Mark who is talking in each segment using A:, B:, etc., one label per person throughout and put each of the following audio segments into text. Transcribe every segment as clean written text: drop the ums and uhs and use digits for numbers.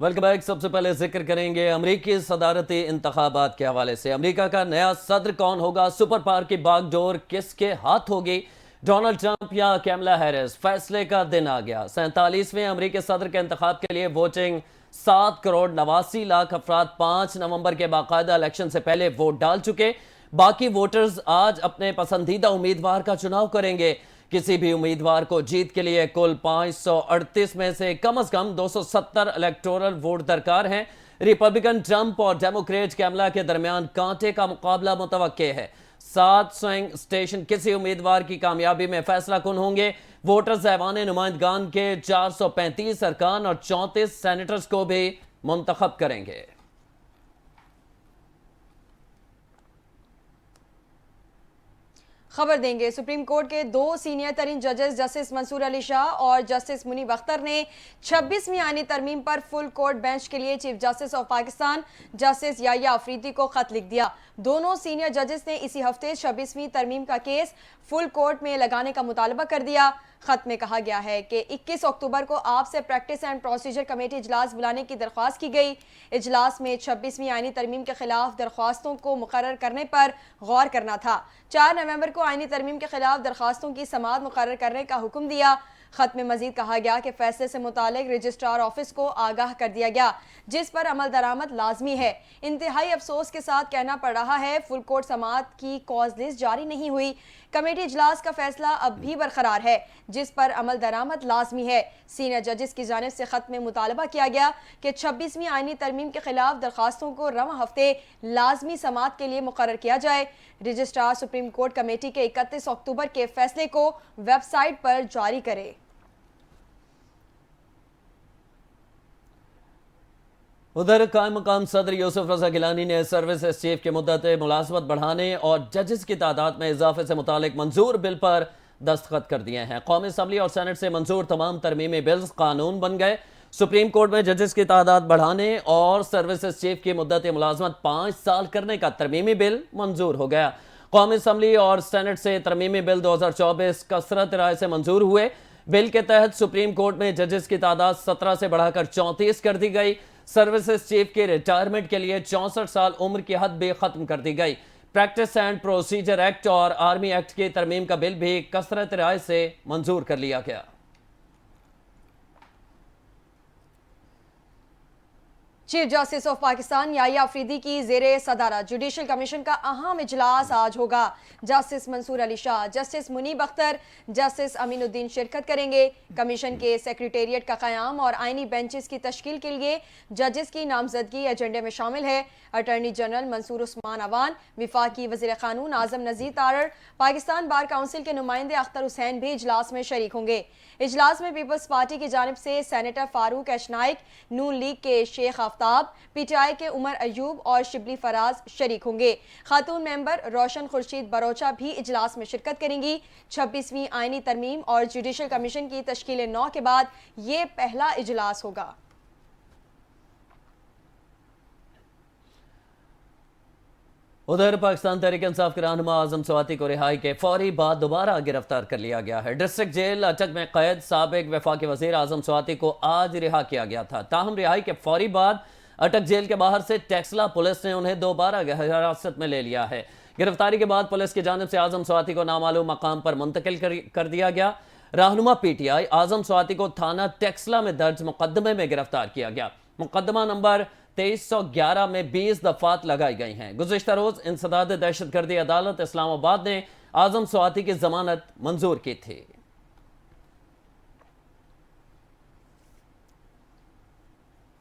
A: Welcome back. सबसे पहले जिक्र करेंगे अमरीकी सदारती इंतखाबात के हवाले से। अमरीका का नया सदर कौन होगा? सुपर पावर की बागडोर किसके हाथ होगी? डोनाल्ड ट्रंप या कैमला हैरिस? फैसले का दिन आ गया। 47वें अमरीकी सदर के इंतखाब के लिए वोटिंग 7 करोड़ 89 लाख अफराद 5 नवंबर के बाकायदा इलेक्शन से पहले वोट डाल चुके। बाकी वोटर्स आज अपने पसंदीदा उम्मीदवार का चुनाव करेंगे। किसी भी उम्मीदवार को जीत के लिए कुल 538 में से कम 270 इलेक्टोरल वोट दरकार हैं। रिपब्लिकन ट्रंप और डेमोक्रेट कैमला के दरमियान कांटे का मुकाबला मुतवक्के है। 7 स्विंग स्टेशन किसी उम्मीदवार की कामयाबी में फैसला कुन होंगे। वोटर्स ऐवान नुमाइंदगान के 435 अरकान और 34 सेनेटर्स को भी मुंतखब करेंगे।
B: खबर देंगे। सुप्रीम कोर्ट के 2 सीनियर तरीन जजेस जस्टिस मंसूर अली शाह और जस्टिस मुनीब अख्तर ने 26वीं आईनी तरमीम पर फुल कोर्ट बेंच के लिए chief justice of Pakistan justice Yahya Afridi को खत लिख दिया। दोनों सीनियर जजेस ने इसी हफ्ते 26वीं तरमीम का केस फुल कोर्ट में लगाने का मुतालबा कर दिया। खत में कहा गया है कि 21 अक्टूबर को आपसे प्रैक्टिस एंड प्रोसीजर कमेटी इजलास बुलाने की दरख्वास्त की गई। इजलास में 26वीं आईनी तरमीम के खिलाफ दरख्वास्तों को मुकर्रर करने पर गौर करना था। 4 नवंबर को आईनी तरमीम के खिलाफ दरख्वास्तों की समाअत मुकर्रर करने का हुक्म दिया। खत में मजीद कहा गया कि फैसले से मुतालिक रजिस्ट्रार ऑफिस को आगाह कर दिया गया, जिस पर अमल दरामद लाजमी है। इंतहाई अफसोस के साथ कहना पड़ रहा है फुल कोर्ट समाअत की कॉज लिस्ट जारी नहीं हुई। कमेटी इजलास का फैसला अब भी बरकरार है, जिस पर अमल दरामद लाजमी है। सीनियर जजेस की जानिब से खत में मुतालबा किया गया कि 26वीं आईनी तरमीम के खिलाफ दरखास्तों को रवा हफ्ते लाजमी समाअत के लिए मुकर्रर किया जाए। रजिस्ट्रार सुप्रीम कोर्ट कमेटी के 31 अक्टूबर के फैसले को वेबसाइट पर जारी करे।
A: उधर कायम मकाम सदर यूसुफ रजा गिलानी ने सर्विसेज चीफ की मुद्दत मुलाजमत बढ़ाने और जजेस की तादाद में इजाफे से मुतालिक मंजूर बिल पर दस्तखत कर दिए हैं। कौमी असम्बली और सेनेट से मंजूर तमाम तरमीमी बिल्स कानून बन गए। सुप्रीम कोर्ट में जजेस की तादाद बढ़ाने और सर्विसेज चीफ की मुद्दत मुलाजमत 5 साल करने का तरमीमी बिल मंजूर हो गया। कौमी असम्बली और सेनेट से तरमीमी बिल 2024 कसरत राय से मंजूर हुए। बिल के तहत सुप्रीम कोर्ट में जजेस की तादाद 17 से बढ़ाकर 34 कर दी गई। सर्विसेज चीफ के रिटायरमेंट के लिए 64 साल उम्र की हद भी खत्म कर दी गई। प्रैक्टिस एंड प्रोसीजर एक्ट और आर्मी एक्ट की तरमीम का बिल भी कसरत राय से मंजूर कर लिया गया।
B: Chief justice of Pakistan Yahya Afridi की जेरे सदारत जुडिशल कमीशन का अहम इजलास आज होगा। Justice Mansoor Ali Shah, justice Munib Akhtar, justice Aminuddin शिरकत करेंगे। कमीशन के सेक्रेटेरिएट का क़याम और आइनी बेंचेस की तश्कील के लिए जजेस की नामजदगी एजेंडे में शामिल है। अटॉर्नी जनरल मंसूर उस्मान अवान, विफाकी वज़ीर क़ानून आज़म नज़ीर तारड़, पाकिस्तान बार काउंसिल के नुमाइंदे अख्तर हुसैन भी इजलास में शरीक होंगे। इजलास में पीपल्स पार्टी की जानिब से सेनेटर फारूक एच नाइक, नून लीग के शेख आफ्ताब, पीटीआई के उमर अयूब और शिबली फराज शरीक होंगे। खातून मेंबर रोशन खुर्शीद बरोचा भी इजलास में शिरकत करेंगी। 26वीं आइनी तरमीम और जुडिशल कमीशन की तश्कील 9 के बाद ये पहला इजलास होगा।
A: उधर पाकिस्तान तहरीक इंसाफ के रहनुमा आजम स्वाति को रिहाई के फौरी बाद दोबारा गिरफ्तार कर लिया गया है। डिस्ट्रिक्ट जेल अटक में कैद साबिक वफाकी वजीर आजम स्वाति को आज रिहा किया गया था। ताहम रिहाई के फौरी बाद अटक जेल के बाहर से टेक्सला पुलिस ने उन्हें दोबारा हिरासत में ले लिया है। गिरफ्तारी के बाद पुलिस की जानिब से आजम स्वाति को नामालूम मकाम पर मुंतकिल कर दिया गया। रहनुमा पीटीआई आजम स्वाति को थाना टेक्सला में दर्ज मुकदमे में गिरफ्तार किया गया। मुकदमा नंबर 2311 में 20 दफात लगाई गई हैं। गुज़िश्ता रोज इंसदाद दहशतगर्दी अदालत इस्लामाबाद ने आजम स्वाति की जमानत मंजूर की थी।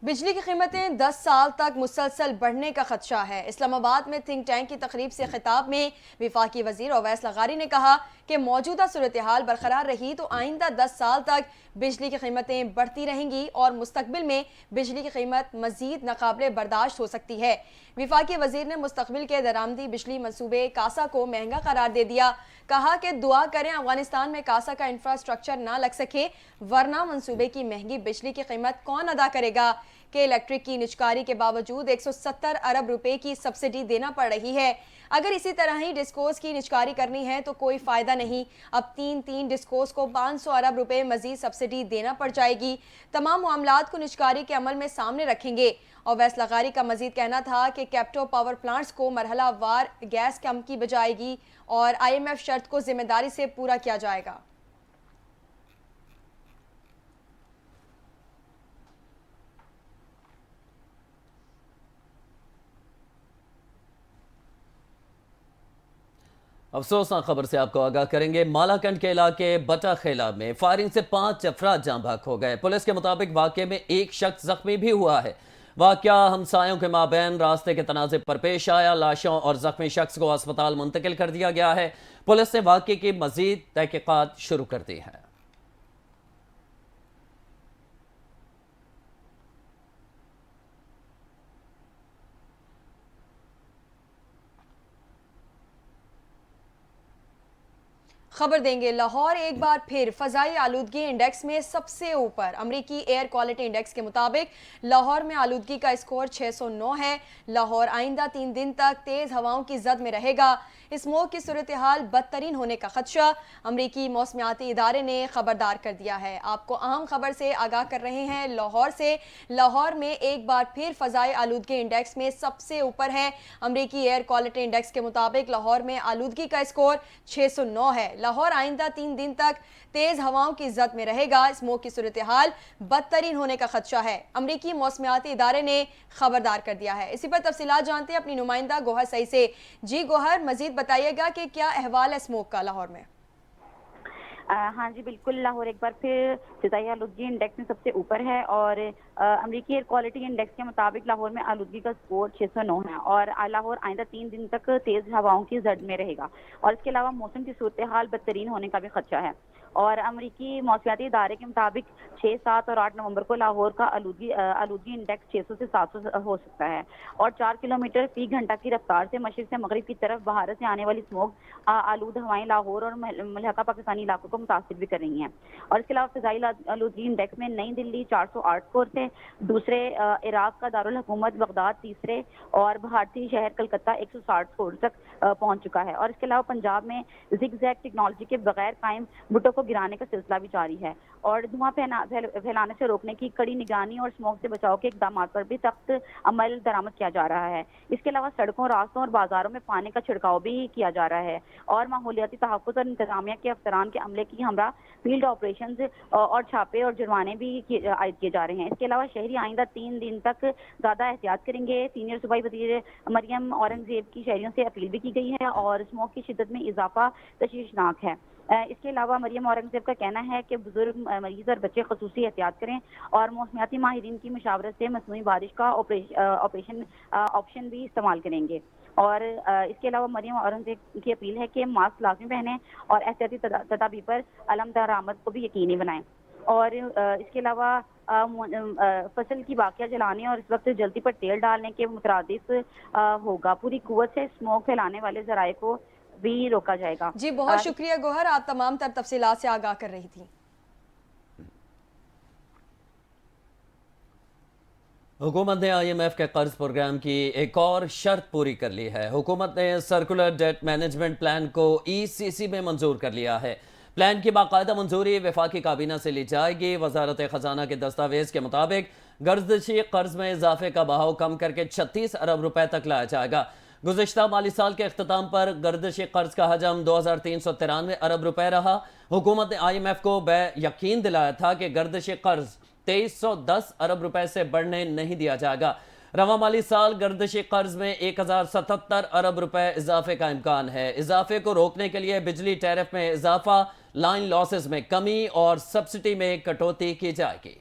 B: बिजली की कीमतें 10 साल तक मुसलसल बढ़ने का खदशा है। इस्लामाबाद में थिंक टैंक की तकरीब से खिताब में विफाकी वजीर अवैस लगारी ने कहा कि मौजूदा सूरत हाल बरकरार रही तो आइंदा 10 साल तक बिजली की कीमतें बढ़ती रहेंगी और मुस्तकबिल में बिजली की कीमत मजीद नाकाबिले बर्दाश्त हो सकती है। विफाकी वजीर ने मुस्तकबिल के दरामदी बिजली मनसूबे कासा को महंगा करार दे दिया। कहा कि दुआ करें अफगानिस्तान में कासा का इंफ्रास्ट्रक्चर ना लग सके, वरना मनसूबे की महंगी बिजली की कीमत कौन अदा करेगा। कि इलेक्ट्रिक की निजकारी के बावजूद 170 अरब रुपए की सब्सिडी देना पड़ रही है। अगर इसी तरह ही डिस्कोस की निजकारी करनी है तो कोई फायदा नहीं। अब तीन डिस्कोस को 500 अरब रुपए मजीद सब्सिडी देना पड़ जाएगी। तमाम मामलात को निजकारी के अमल में सामने रखेंगे। और वैस लगारी का मजीद कहना था कि कैप्टो पावर प्लांट्स को मरहला वार गैस कम की बजाएगी और IMF शर्त को जिम्मेदारी से पूरा किया जाएगा।
A: अफसोसनाक खबर से आपको आगाह करेंगे। मालाकंड के इलाके बटाखेला में फायरिंग से 5 अफराद जाँ बहक हो गए। पुलिस के मुताबिक वाकये में एक शख्स जख्मी भी हुआ है। वाकया हमसायों के माबैन रास्ते के तनाज़े पर पेश आया। लाशों और जख्मी शख्स को अस्पताल मुंतकिल कर दिया गया है। पुलिस ने वाकये की मजीद तहकीकात शुरू कर दी है।
B: खबर देंगे, लाहौर एक बार फिर फजाई आलूदगी इंडेक्स में सबसे ऊपर। अमरीकी एयर क्वालिटी इंडेक्स के मुताबिक लाहौर में आलूदगी का स्कोर 609 है। लाहौर आइंदा 3 दिन तक तेज हवाओं की जद में रहेगा। स्मोक की सूरत हाल बदतरीन होने का खदशा। अमरीकी मौसमियाती इदारे ने खबरदार कर दिया है। आपको अहम खबर से आगाह कर रहे हैं लाहौर से। लाहौर में एक बार फिर फजाई आलूदगी इंडेक्स में सबसे ऊपर है। अमरीकी एयर क्वालिटी इंडेक्स के मुताबिक लाहौर में आलूदगी का स्कोर 609 है। लाहौर आइंदा 3 दिन तक तेज हवाओं की जद में रहेगा। स्मोक की सूरत हाल बदतरीन होने का खदशा है। अमरीकी मौसमियाती इदारे ने खबरदार कर दिया है। इसी पर तफसीलात जानते हैं अपनी नुमाइंदा गोहर सई से। जी गोहर, मजीद बताइएगा कि क्या अहवाल है स्मोक का लाहौर में?
C: हाँ जी बिल्कुल, लाहौर एक बार फिर फिजाई आलूदगी इंडेक्स में सबसे ऊपर है और अमरीकी एयर क्वालिटी इंडेक्स के मुताबिक लाहौर में आलूदगी का स्कोर 609 है और लाहौर आइंदा 3 दिन तक तेज हवाओं की जद में रहेगा और इसके अलावा मौसम की सूरत हाल बदतरीन होने का भी खदशा है। और अमरीकी मौसमियाती इदारे के मुताबिक 6, 7 और 8 नवंबर को लाहौर का आलूदगी इंडेक्स 600 से 700 हो सकता है और 4 किलोमीटर फी घंटा की रफ्तार से मशरिक से मगरिब की तरफ बाहर से आने वाली स्मोक आलूद हवाएं लाहौर और मलहका पाकिस्तानी इलाकों को मुतासिर भी कर रही हैं। और इसके अलावा फिजाई आलूदगी इंडेक्स में नई दिल्ली 408 स्कोर से दूसरे, इराक का दारुल हुकूमत बगदाद तीसरे और भारतीय शहर कलकत्ता 160 स्कोर तक पहुंच चुका है। और इसके अलावा पंजाब में जिगजैग टेक्नोलॉजी के बगैर कायम भुट्टो को गिराने का सिलसिला भी जारी है और धुआं फैलाने से रोकने की कड़ी निगरानी और स्मोक से बचाव के इकदाम पर भी सख्त अमल दरामद किया जा रहा है। इसके अलावा सड़कों, रास्तों और बाजारों में पानी का छिड़काव भी किया जा रहा है और माहौलियाती तहफ़्फ़ुज़ और इंतजामिया के अफसरान के अमले की हमरा फील्ड ऑपरेशन और छापे और जुर्माने भी आयद किए जा रहे हैं। इसके अलावा शहरी आइंदा 3 दिन तक ज़्यादा एहतियात करेंगे। सीनियर सूबाई वज़ीर मरियम औरंगजेब की शहरियों से अपील भी की गई है और स्मोक की शिद्दत में इजाफा तशवीशनाक है। इसके अलावा मरियम औरंगजेब का कहना है कि बुजुर्ग, मरीज और बच्चे खसूसी एहतियात करें और मौसमियाती माहिरीन की मशावरत से मसनूई बारिश का ऑप्शन भी इस्तेमाल करेंगे। और इसके अलावा मरियम औरंगजेब की अपील है कि मास्क लाजमी पहने और एहतियाती तदाबीर पर अलम दरामद को भी यकीनी बनाएं। और इसके अलावा फसल की बाकिया जलाने और इस वक्त जल्दी पर तेल डालने के मुतरादिफ होगा। पूरी कुव्वत से स्मोक फैलाने वाले जराए को भी रोका जाएगा।
B: जी बहुत शुक्रिया गोहर, आप तमाम तर तफसीलात से आगाह कर रही थी।
A: हुकूमत ने IMF के कर्ज प्रोग्राम की एक और शर्त पूरी कर ली है। हुकूमत ने सर्कुलर डेट मैनेजमेंट प्लान को ECC में मंजूर कर लिया है। प्लान की बाकायदा मंजूरी वफाकी काबीना से ली जाएगी। वजारत खजाना के दस्तावेज के मुताबिक गर्दिशी कर्ज में इजाफे का बहाव कम करके 36 अरब रुपए तक लाया जाएगा। गुज़िश्ता माली साल के अख्ताम पर गर्दिशी कर्ज का हजम 2393 अरब रुपए रहा। हुकूमत ने IMF को यकीन दिलाया था कि गर्दिशी कर्ज 2310 अरब रुपए से बढ़ने नहीं दिया जाएगा। रवा माली साल गर्दिशी कर्ज में 1077 अरब रुपए इजाफे का इम्कान है। इजाफे को रोकने के लिए बिजली टैरिफ में इजाफा, लाइन लॉसेस में कमी और सब्सिडी में कटौती की जाएगी।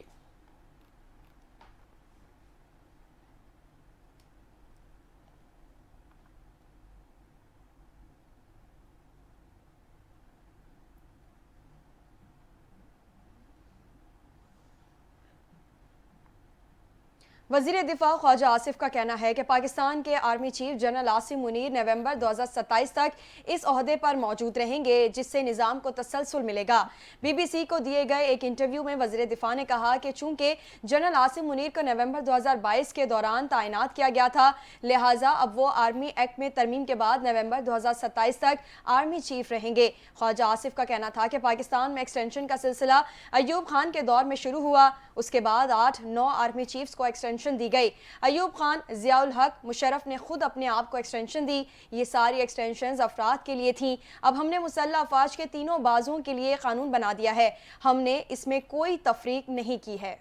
B: वजीर दिफा ख्वाजा आसिफ का कहना है कि पाकिस्तान के army chief general Asim Munir नवंबर 2027 तक इस ओहदे पर मौजूद रहेंगे, जिससे निज़ाम को तसलसल मिलेगा। BBC को दिए गए एक इंटरव्यू में वजीर दिफा ने कहा कि चूंकि जनरल आसिम मुनीर को नवंबर 2022 के दौरान तैनात किया गया था, लिहाजा अब वो आर्मी एक्ट में तरमीम के बाद नवंबर 2027 तक आर्मी चीफ रहेंगे। ख्वाजा आसिफ का कहना था कि पाकिस्तान में एक्सटेंशन का सिलसिला अयूब खान के दौर में शुरू हुआ, उसके बाद 8-9 आर्मी चीफ्स को एक्सटेंशन दी गई। अयूब खान, जियाउल हक, मुशर्रफ ने खुद अपने आप को एक्सटेंशन दी। ये सारी एक्सटेंशन अफराद के लिए थी। अब हमने मुसल्लह अफवाज के तीनों बाजुओं के लिए कानून बना दिया है, हमने इसमें कोई तफरीक नहीं की है।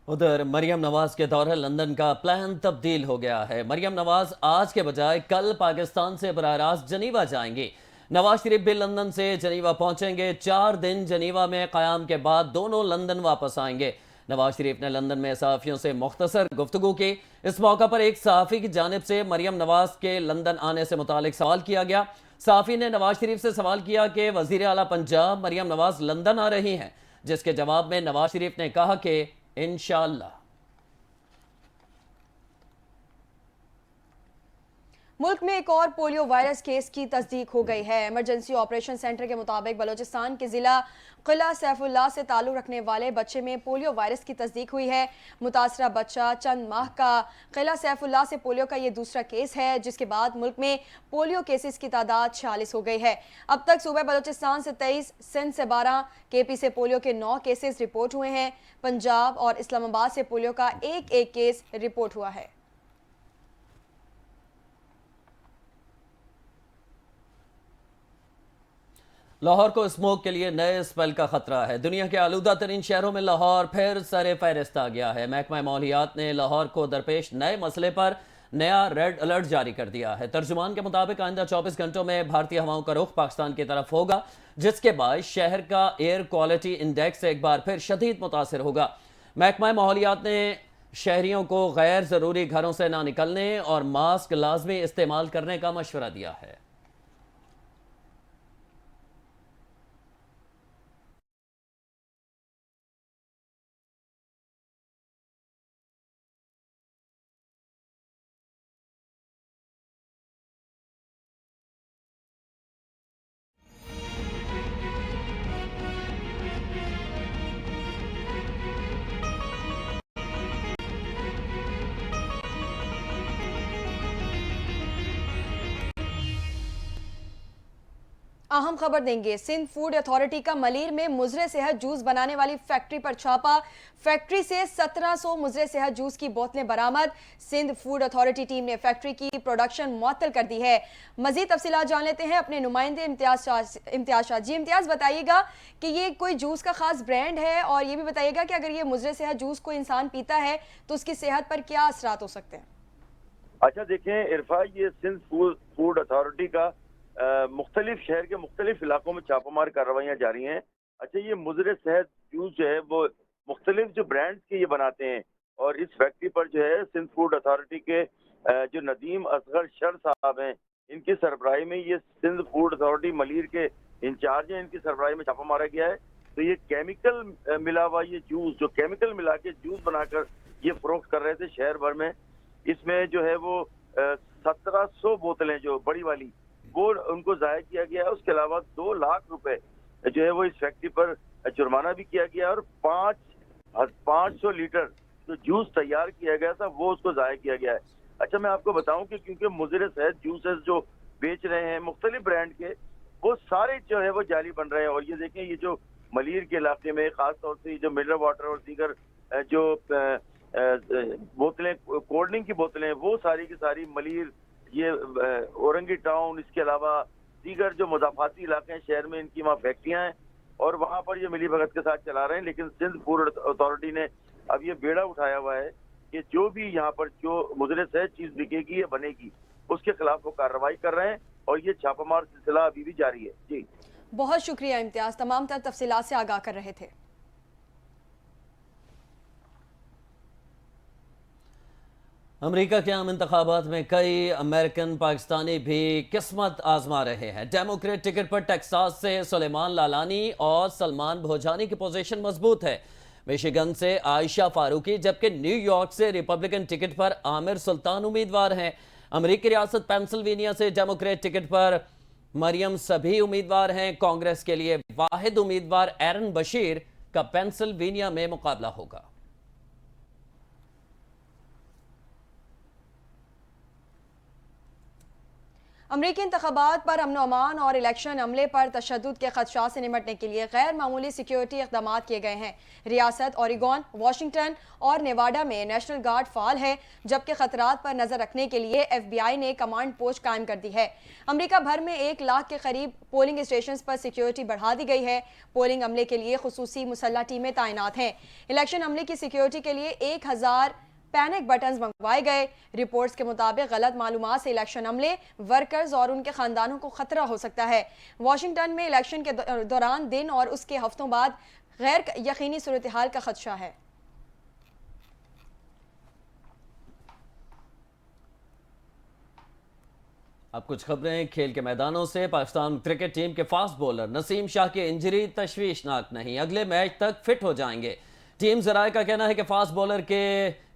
A: उधर मरियम नवाज के दौरे लंदन का प्लान तब्दील हो गया है। मरियम नवाज आज के बजाय कल पाकिस्तान से बराह रास्त जनीवा जाएंगी। नवाज शरीफ भी लंदन से जनीवा पहुंचेंगे। 4 दिन जनीवा में क़याम के बाद दोनों लंदन वापस आएंगे। नवाज शरीफ ने लंदन में सहाफ़ियों से मुख्तसर गुफ्तगू की। इस मौका पर एक सहाफ़ी की जानिब से मरियम नवाज के लंदन आने से मुतालिक सवाल किया गया। सहाफ़ी ने नवाज शरीफ से सवाल किया कि वज़ीर आला पंजाब मरियम नवाज लंदन आ रही हैं, जिसके जवाब में नवाज शरीफ ने कहा कि इंशाअल्लाह।
B: मुल्क में एक और पोलियो वायरस केस की तस्दीक हो गई है। इमरजेंसी ऑपरेशन सेंटर के मुताबिक बलोचिस्तान के जिला किला सैफुल्लाह से ताल्लुक़ रखने वाले बच्चे में पोलियो वायरस की तस्दीक हुई है। मुतासरा बच्चा चंद माह का किला सैफुल्लाह से पोलियो का ये दूसरा केस है, जिसके बाद मुल्क में पोलियो केसेस की तादाद 46 हो गई है। अब तक सूबे बलोचिस्तान से 23, सिंध से 12, KP से पोलियो के 9 केसेस रिपोर्ट हुए हैं। पंजाब और इस्लामाबाद से पोलियो का एक केस रिपोर्ट हुआ है।
A: लाहौर को स्मोक के लिए नए स्पेल का खतरा है। दुनिया के आलूदा तरीन शहरों में लाहौर फिर सरे फहरिस्त आ गया है। महकमा माहौलियात ने लाहौर को दरपेश नए मसले पर नया रेड अलर्ट जारी कर दिया है। तर्जुमान के मुताबिक आइंदा 24 घंटों में भारतीय हवाओं का रुख पाकिस्तान की तरफ होगा, जिसके बाद शहर का एयर क्वालिटी इंडेक्स एक बार फिर शदीद मुतासर होगा। महकमा माहौलियात ने शहरियों को गैर ज़रूरी घरों से ना निकलने और मास्क लाजमी इस्तेमाल करने का मशवरा दिया है।
B: अहम खबर देंगे। सिंध फूड अथॉरिटी का मलीर में मुजरे सेहत जूस बनाने वाली फैक्ट्री पर छापा। फैक्ट्री से 1700 मुजरे सेहत जूस की बोतलें बरामद। सिंध फूड अथॉरिटी टीम ने फैक्ट्री की प्रोडक्शन मुअत्तल कर दी है। मजीद तफसीलात जान लेते हैं अपने नुमाइंदे इम्तियाज शाह। जी इम्तियाज, बताइएगा कि ये कोई जूस का खास ब्रांड है, और ये भी बताइएगा कि अगर ये मुजरे सेहत जूस को इंसान पीता है तो उसकी सेहत पर क्या असरात हो सकते हैं।
D: अच्छा देखें इरफा, ये सिंध फूड अथॉरिटी का मुख्तलिफ शहर के मुख्तलिफ इलाकों में छापामार कार्रवाइयाँ जारी हैं। अच्छा, ये मुजरे सेहत जूस जो है वो मुख्तलिफ जो ब्रांड्स के ये बनाते हैं, और इस फैक्ट्री पर जो है सिंध फूड अथॉरिटी के जो नदीम असगर शर साहब हैं, इनकी सरबराही में ये सिंध फूड अथॉरिटी मलीर के इंचार्ज हैं, इनकी सरबराही में छापा मारा गया है। तो ये केमिकल मिला हुआ ये जूस, जो केमिकल मिला के जूस बनाकर ये फरोख्त कर रहे थे शहर भर में, इसमें जो है वो 1700 बोतलें जो बड़ी वाली वो उनको जाया किया गया है। उसके अलावा 2 लाख रुपए जो है वो इस फैक्ट्री पर जुर्माना भी किया गया, और 500 लीटर जो जूस तैयार किया गया था वो उसको जाया किया गया है। अच्छा, मैं आपको बताऊं कि क्योंकि मुजरे सेहत जूसेस जो बेच रहे हैं मुख्तलिफ ब्रांड के, वो सारे जो है वो जाली बन रहे हैं। और ये देखें, ये जो मलीर के इलाके में खास तौर से जो मिनरल वाटर और दीगर जो बोतलें, कोल्ड ड्रिंक की बोतलें, वो सारी की सारी मलीर, ये औरंगी टाउन, इसके अलावा दीगर जो मुजाफाती इलाके हैं शहर में, इनकी वहाँ फैक्ट्रियाँ हैं और वहाँ पर ये मिली भगत के साथ चला रहे हैं। लेकिन सिंध फूड अथॉरिटी ने अब ये बेड़ा उठाया हुआ है कि जो भी यहाँ पर जो मुजरे सेहत चीज बिकेगी या बनेगी, उसके खिलाफ वो कार्रवाई कर रहे हैं, और ये छापामार सिलसिला अभी भी जारी है। जी,
B: बहुत शुक्रिया इम्तियाज, तमाम तर तफसीलात से आगाह कर रहे थे।
A: अमेरिका के आम इंतखाबात में कई अमेरिकन पाकिस्तानी भी किस्मत आजमा रहे हैं। डेमोक्रेट टिकट पर टेक्सास से सुलेमान लालानी और सलमान भोजानी की पोजीशन मजबूत है। मिशिगन से आयशा फारूकी, जबकि न्यूयॉर्क से रिपब्लिकन टिकट पर आमिर सुल्तान उम्मीदवार हैं। अमेरिकी रियासत पेंसिल्वेनिया से डेमोक्रेट टिकट पर मरियम सभी उम्मीदवार हैं। कांग्रेस के लिए वाहिद उम्मीदवार एरन बशीर का पेंसिल्वेनिया में मुकाबला होगा।
B: अमरीकी इंतखाबात पर अमन अमान और इलेक्शन अमले पर तशद्दुद के खदशात से निपटने के लिए गैर मामूली सिक्योरिटी इक़दाम किए गए हैं। रियासत ओरेगॉन, वाशिंगटन और नेवाडा में नेशनल गार्ड फाल है, जबकि खतरात पर नजर रखने के लिए FBI ने कमांड पोस्ट कायम कर दी है। अमरीका भर में 1 लाख के करीब पोलिंग स्टेशन पर सिक्योरिटी बढ़ा दी गई है। पोलिंग अमले के लिए खुसूसी मुसल्लह टीमें तैनात हैं। इलेक्शन अमले की सिक्योरिटी के लिए 1000 पैनिक बटन्स मंगवाए गए। रिपोर्ट्स के मुताबिक गलत मालूमात से इलेक्शन अमले, वर्कर्स और उनके खानदानों को खतरा हो सकता है। वाशिंगटन में इलेक्शन के दौरान दिन और उसके हफ्तों बाद गैर यकीनी सूरत हाल का खदशा है।
A: अब कुछ खबरें खेल के मैदानों से। पाकिस्तान क्रिकेट टीम के फास्ट बॉलर नसीम शाह की इंजरी तशवीशनाक नहीं, अगले मैच तक फिट हो जाएंगे। टीम जराए का कहना है कि फास्ट बॉलर के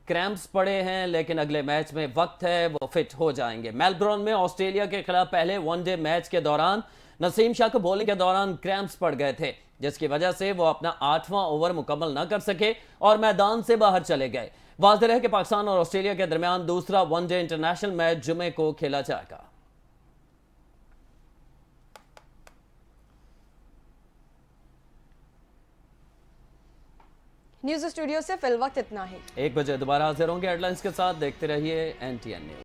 A: क्रैम्प्स पड़े हैं, लेकिन अगले मैच में वक्त है, वो फिट हो जाएंगे। मेलबर्न में ऑस्ट्रेलिया के खिलाफ पहले वनडे मैच के दौरान नसीम शाह को बॉलिंग के दौरान क्रैम्प्स पड़ गए थे, जिसकी वजह से वो अपना 8वां ओवर मुकम्मल न कर सके और मैदान से बाहर चले गए। वाज़ेह है कि पाकिस्तान और ऑस्ट्रेलिया के दरमियान दूसरा वनडे इंटरनेशनल मैच जुमे को खेला जाएगा।
B: न्यूज़ स्टूडियो से फिल वक्त इतना ही।
A: 1 बजे दोबारा हाजिर होंगे हेडलाइंस के साथ। देखते रहिए NTN न्यूज़।